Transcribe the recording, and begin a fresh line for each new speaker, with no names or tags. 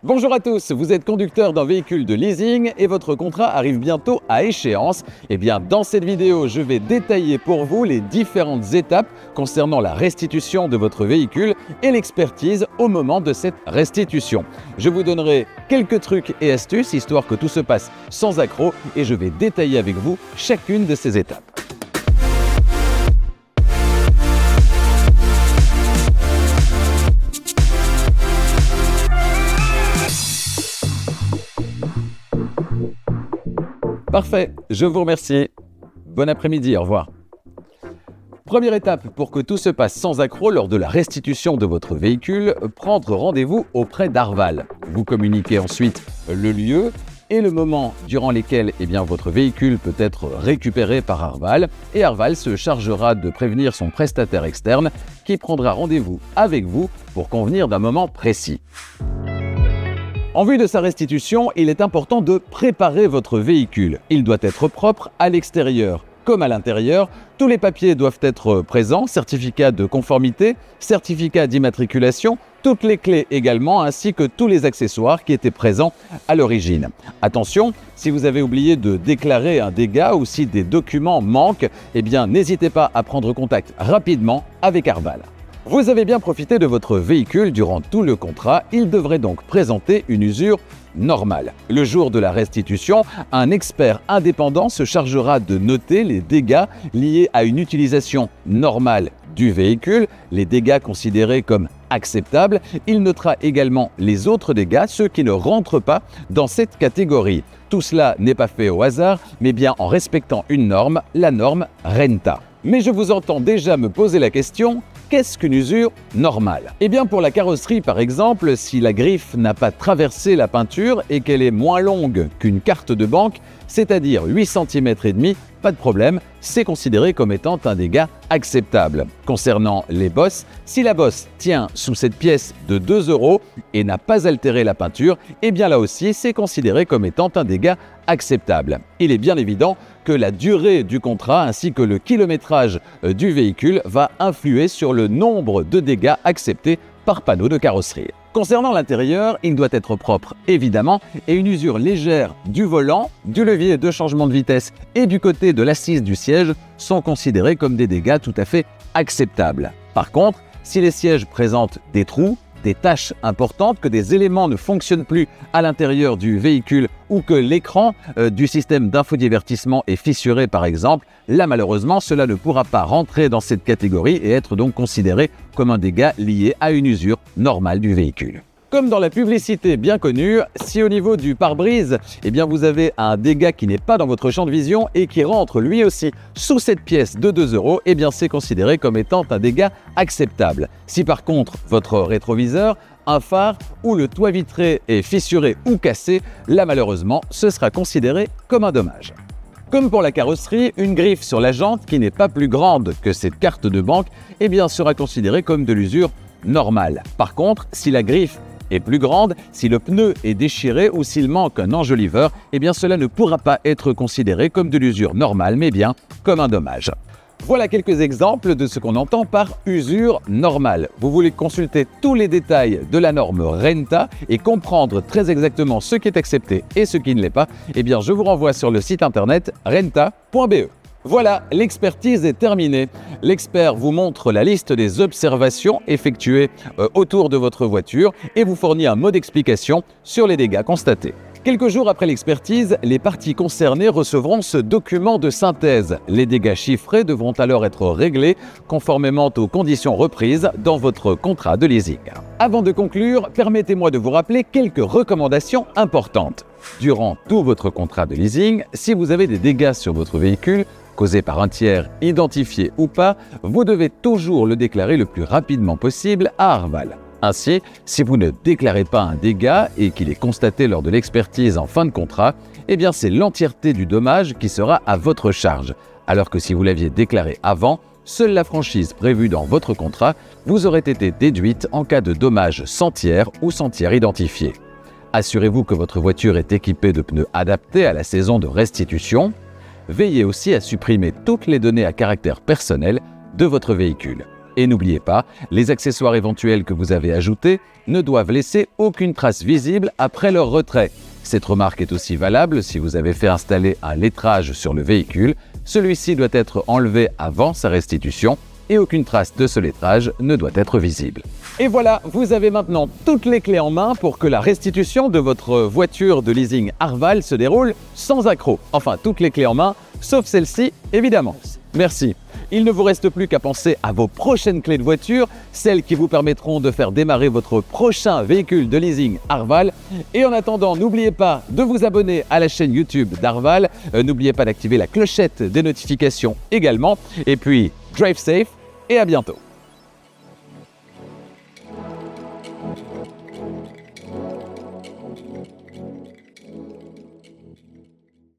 Bonjour à tous, vous êtes conducteur d'un véhicule de leasing et votre contrat arrive bientôt à échéance. Eh bien, dans cette vidéo, je vais détailler pour vous les différentes étapes concernant la restitution de votre véhicule et l'expertise au moment de cette restitution. Je vous donnerai quelques trucs et astuces histoire que tout se passe sans accroc et je vais détailler avec vous chacune de ces étapes. Parfait, je vous remercie. Bon après-midi, au revoir. Première étape pour que tout se passe sans accroc lors de la restitution de votre véhicule, prendre rendez-vous auprès d'Arval. Vous communiquez ensuite le lieu et le moment durant lesquels votre véhicule peut être récupéré par Arval et Arval se chargera de prévenir son prestataire externe qui prendra rendez-vous avec vous pour convenir d'un moment précis. En vue de sa restitution, il est important de préparer votre véhicule. Il doit être propre à l'extérieur comme à l'intérieur. Tous les papiers doivent être présents, certificat de conformité, certificat d'immatriculation, toutes les clés également, ainsi que tous les accessoires qui étaient présents à l'origine. Attention, si vous avez oublié de déclarer un dégât ou si des documents manquent, n'hésitez pas à prendre contact rapidement avec Arval. Vous avez bien profité de votre véhicule durant tout le contrat, il devrait donc présenter une usure normale. Le jour de la restitution, un expert indépendant se chargera de noter les dégâts liés à une utilisation normale du véhicule, les dégâts considérés comme acceptables. Il notera également les autres dégâts, ceux qui ne rentrent pas dans cette catégorie. Tout cela n'est pas fait au hasard, mais bien en respectant une norme, la norme RENTA. Mais je vous entends déjà me poser la question: qu'est-ce qu'une usure normale? Pour la carrosserie par exemple, si la griffe n'a pas traversé la peinture et qu'elle est moins longue qu'une carte de banque, c'est-à-dire 8 cm et demi, pas de problème, c'est considéré comme étant un dégât acceptable. Concernant les bosses, si la bosse tient sous cette pièce de 2 € et n'a pas altéré la peinture, là aussi c'est considéré comme étant un dégât acceptable. Il est bien évident que la durée du contrat ainsi que le kilométrage du véhicule va influer sur le nombre de dégâts acceptés par panneau de carrosserie. Concernant l'intérieur, il doit être propre évidemment et une usure légère du volant, du levier de changement de vitesse et du côté de l'assise du siège sont considérés comme des dégâts tout à fait acceptables. Par contre, si les sièges présentent des trous, des taches importantes, que des éléments ne fonctionnent plus à l'intérieur du véhicule ou que l'écran du système d'infodivertissement est fissuré par exemple, là malheureusement cela ne pourra pas rentrer dans cette catégorie et être donc considéré comme un dégât lié à une usure normale du véhicule. Comme dans la publicité bien connue, si au niveau du pare-brise, vous avez un dégât qui n'est pas dans votre champ de vision et qui rentre lui aussi sous cette pièce de 2 €, c'est considéré comme étant un dégât acceptable. Si par contre votre rétroviseur, un phare ou le toit vitré est fissuré ou cassé, là malheureusement ce sera considéré comme un dommage. Comme pour la carrosserie, une griffe sur la jante qui n'est pas plus grande que cette carte de banque sera considérée comme de l'usure normale. Par contre, si la griffe est plus grande, si le pneu est déchiré ou s'il manque un enjoliveur, cela ne pourra pas être considéré comme de l'usure normale, mais bien comme un dommage. Voilà quelques exemples de ce qu'on entend par usure normale. Vous voulez consulter tous les détails de la norme RENTA et comprendre très exactement ce qui est accepté et ce qui ne l'est pas, je vous renvoie sur le site internet renta.be. Voilà, l'expertise est terminée. L'expert vous montre la liste des observations effectuées autour de votre voiture et vous fournit un mot d'explication sur les dégâts constatés. Quelques jours après l'expertise, les parties concernées recevront ce document de synthèse. Les dégâts chiffrés devront alors être réglés conformément aux conditions reprises dans votre contrat de leasing. Avant de conclure, permettez-moi de vous rappeler quelques recommandations importantes. Durant tout votre contrat de leasing, si vous avez des dégâts sur votre véhicule, causés par un tiers, identifié ou pas, vous devez toujours le déclarer le plus rapidement possible à Arval. Ainsi, si vous ne déclarez pas un dégât et qu'il est constaté lors de l'expertise en fin de contrat, c'est l'entièreté du dommage qui sera à votre charge. Alors que si vous l'aviez déclaré avant, seule la franchise prévue dans votre contrat vous aurait été déduite en cas de dommage sans tiers ou sans tiers identifié. Assurez-vous que votre voiture est équipée de pneus adaptés à la saison de restitution. Veillez aussi à supprimer toutes les données à caractère personnel de votre véhicule. Et n'oubliez pas, les accessoires éventuels que vous avez ajoutés ne doivent laisser aucune trace visible après leur retrait. Cette remarque est aussi valable si vous avez fait installer un lettrage sur le véhicule. Celui-ci doit être enlevé avant sa restitution et aucune trace de ce lettrage ne doit être visible. Et voilà, vous avez maintenant toutes les clés en main pour que la restitution de votre voiture de leasing Arval se déroule sans accroc. Enfin, toutes les clés en main, sauf celle-ci, évidemment. Merci. Il ne vous reste plus qu'à penser à vos prochaines clés de voiture, celles qui vous permettront de faire démarrer votre prochain véhicule de leasing Arval. Et en attendant, n'oubliez pas de vous abonner à la chaîne YouTube d'Arval. N'oubliez pas d'activer la clochette des notifications également. Et puis, drive safe et à bientôt.